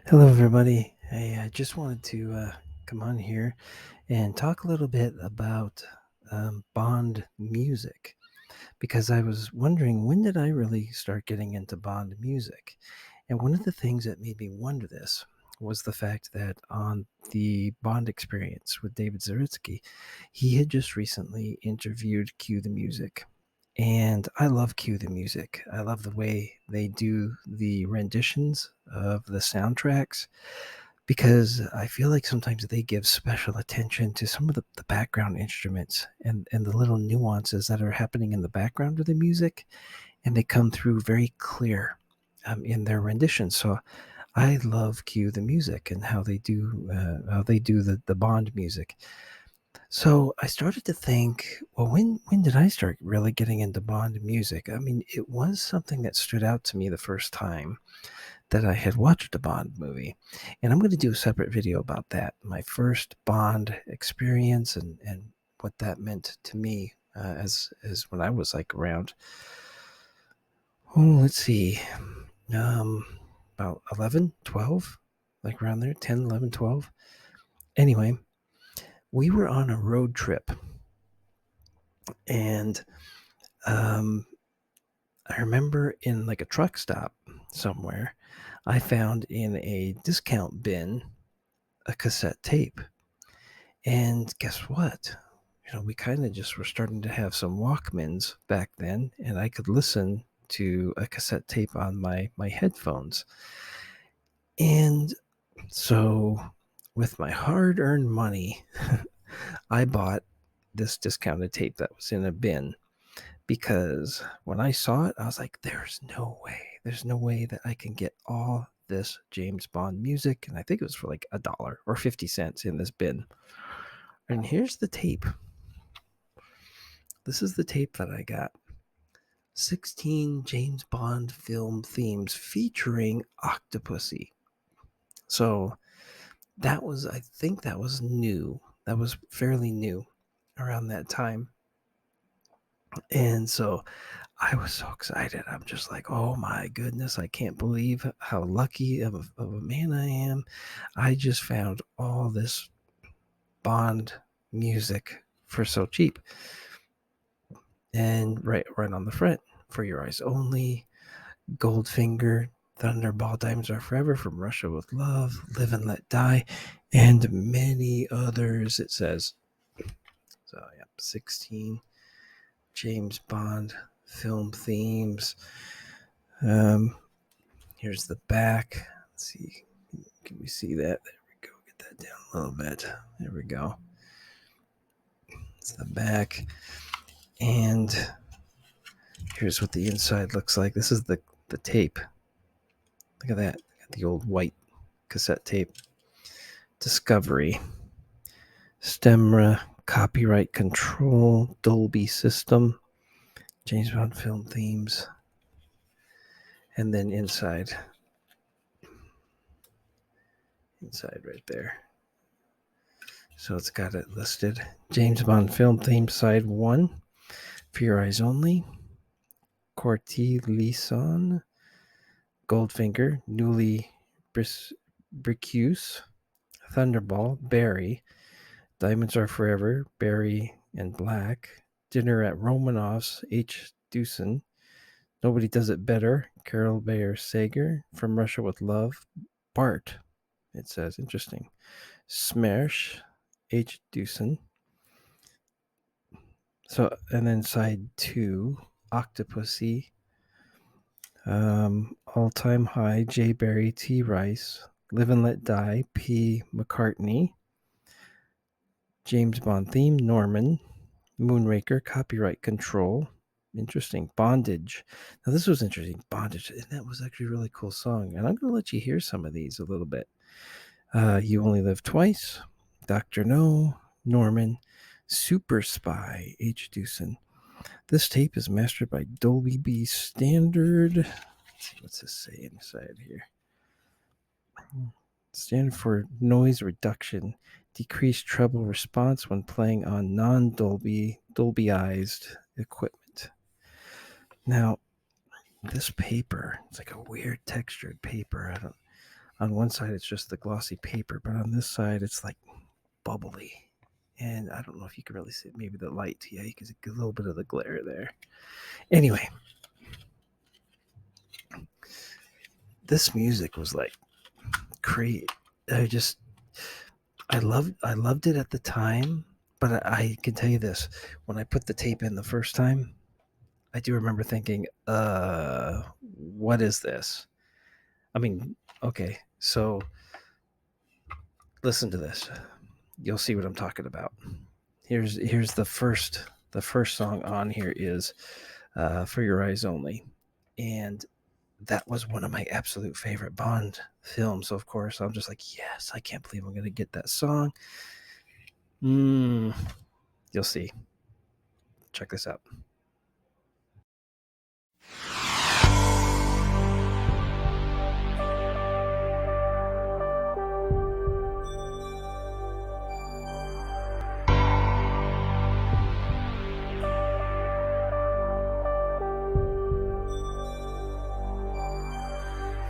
Hello, everybody. Hey, I just wanted to come on here and talk a little bit about Bond music because I was wondering, when did I really start getting into Bond music? And one of the things that made me wonder this was the fact that on the Bond Experience with David Zaritsky, he had just recently interviewed Cue the Music. And I love Cue the Music. I love the way they do the renditions of the soundtracks because I feel like sometimes they give special attention to some of the background instruments and the little nuances that are happening in the background of the music, and they come through very clear in their rendition. So I love Cue the Music and how they do the Bond music. So I started to think, well, when did I start really getting into Bond music? I mean, it was something that stood out to me the first time that I had watched a Bond movie. And I'm going to do a separate video about that, my first Bond experience and what that meant to me as when I was like around, let's see, um, about 11, 12, like around there, 10, 11, 12. Anyway, we were on a road trip and um, I remember in like a truck stop somewhere, I found in a discount bin a cassette tape. And guess what? We kind of just were starting to have some Walkmans back then, and I could listen to a cassette tape on my headphones. And so, with my hard-earned money, I bought this discounted tape that was in a bin because when I saw it, I was like, there's no way that I can get all this James Bond music. And I think it was for like $1 or 50 cents in this bin. And here's the tape. This is the tape that I got. 16 James Bond film themes featuring Octopussy. So I think that was new. That was fairly new around that time. And so I was so excited. I'm just like, oh my goodness, I can't believe how lucky of a man I am. I just found all this Bond music for so cheap. And right on the front, For Your Eyes Only, Goldfinger, Thunderball, Diamonds Are Forever, From Russia with Love, Live and Let Die, and many others, it says. So, yeah, 16 James Bond film themes. Um, Here's the back. Let's see. Can we see that? There we go. Get that down a little bit. There we go. It's the back. And here's what the inside looks like. This is the tape. Look at that. The old white cassette tape. Discovery. Stemra, copyright control, Dolby system, James Bond film themes, and then inside right there. So it's got it listed. James Bond film theme side 1, For Your Eyes Only, Corti Lison, Goldfinger, Newly Bricuse, Thunderball, Barry, Diamonds Are Forever, Barry and Black, Dinner at Romanoff's, H. Deucin, Nobody Does It Better, Carol Bayer Sager, From Russia with Love, Bart, it says, interesting, Smersh, H. Deucin. So, and then side 2, Octopussy, All Time High, J. Barry, T. Rice, Live and Let Die, P. McCartney, James Bond theme, Norman, Moonraker, Copyright Control, interesting, Bondage. Now this was interesting, Bondage, and that was actually a really cool song. And I'm going to let you hear some of these a little bit. You Only Live Twice, Dr. No, Norman, Super Spy, H. Deucin. This tape is mastered by Dolby B Standard. Let's see, what's this say inside here? Standard for noise reduction, decreased treble response when playing on non-Dolbyized equipment. Now, this paper, it's like a weird textured paper. on one side it's just the glossy paper, but on this side it's like bubbly. And I don't know if you can really see it. Maybe the light. Yeah, you can see a little bit of the glare there. Anyway, this music was like great. I loved it at the time, but I can tell you this: when I put the tape in the first time, I do remember thinking, what is this? I mean, okay, so listen to this. You'll see what I'm talking about. Here's the first song on here is For Your Eyes Only, and that was one of my absolute favorite Bond films. So of course I'm just like, yes, I can't believe I'm gonna get that song. You'll see. Check this out.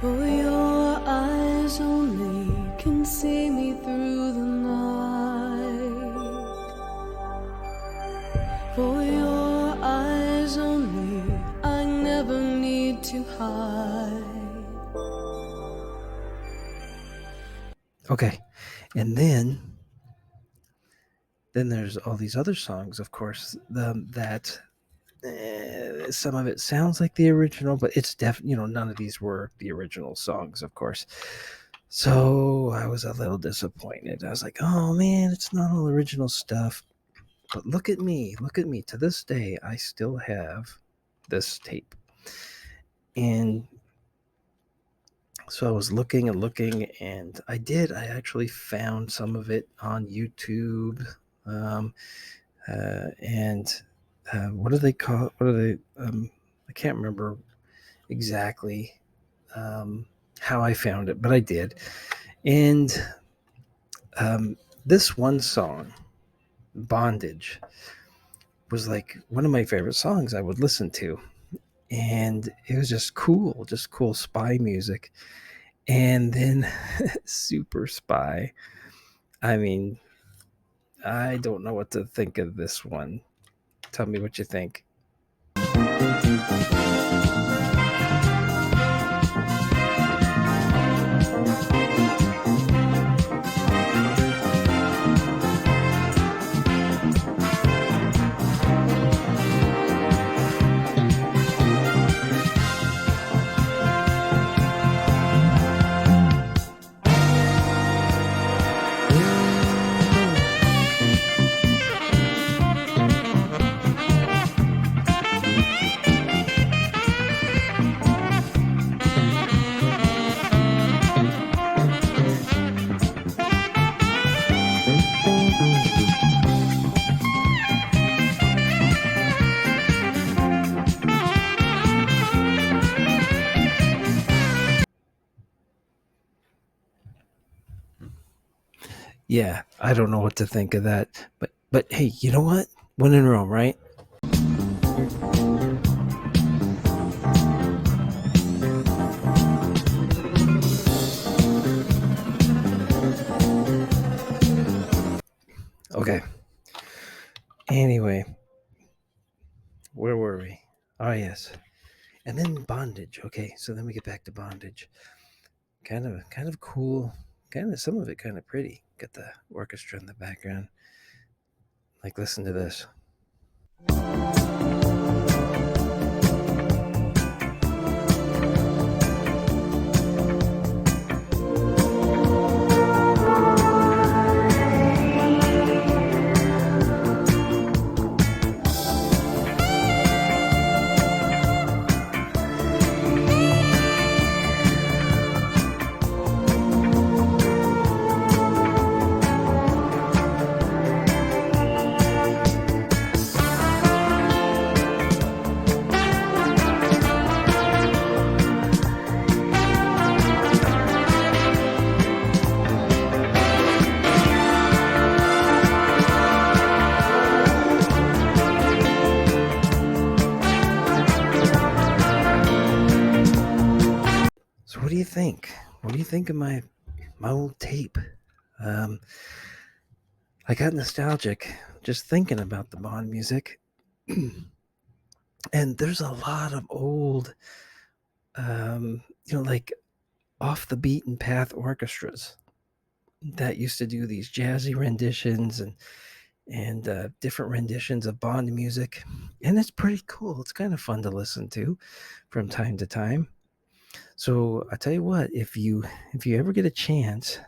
For your eyes only can see me through the night. For your eyes only, I never need to hide. Okay, and then there's all these other songs, of course, that some of it sounds like the original, but it's none of these were the original songs, of course. So I was a little disappointed. I was like, oh man, it's not all original stuff. But look at me. To this day, I still have this tape. And so I was looking, and I actually found some of it on YouTube. What do they call it? What are they? I can't remember exactly how I found it, but I did. And this one song, Bondage, was like one of my favorite songs I would listen to. And it was just cool spy music. And then Super Spy. I mean, I don't know what to think of this one. Tell me what you think. Yeah, I don't know what to think of that. But hey, you know what? When in Rome, right? Okay. Anyway, where were we? Oh yes. And then Bondage. Okay, so then we get back to Bondage. Kind of cool. Some of it kind of pretty. Got the orchestra in the background. Like, listen to this. what do you think of my old tape? Um, I got nostalgic just thinking about the Bond music, and there's a lot of old, like off the beaten path orchestras that used to do these jazzy renditions and different renditions of Bond music, and it's pretty cool. It's kind of fun to listen to from time to time. So I tell you what, if you ever get a chance,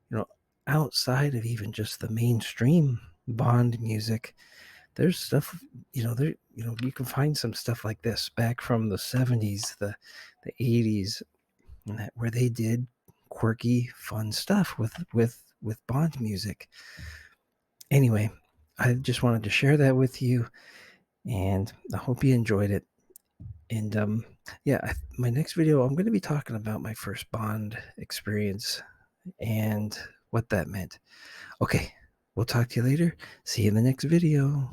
you know, outside of even just the mainstream Bond music, there's stuff, you can find some stuff like this back from the 70s, the 80s, where they did quirky, fun stuff with Bond music. Anyway, I just wanted to share that with you, and I hope you enjoyed it. And yeah, my next video, I'm going to be talking about my first Bond experience and what that meant. Okay, we'll talk to you later. See you in the next video.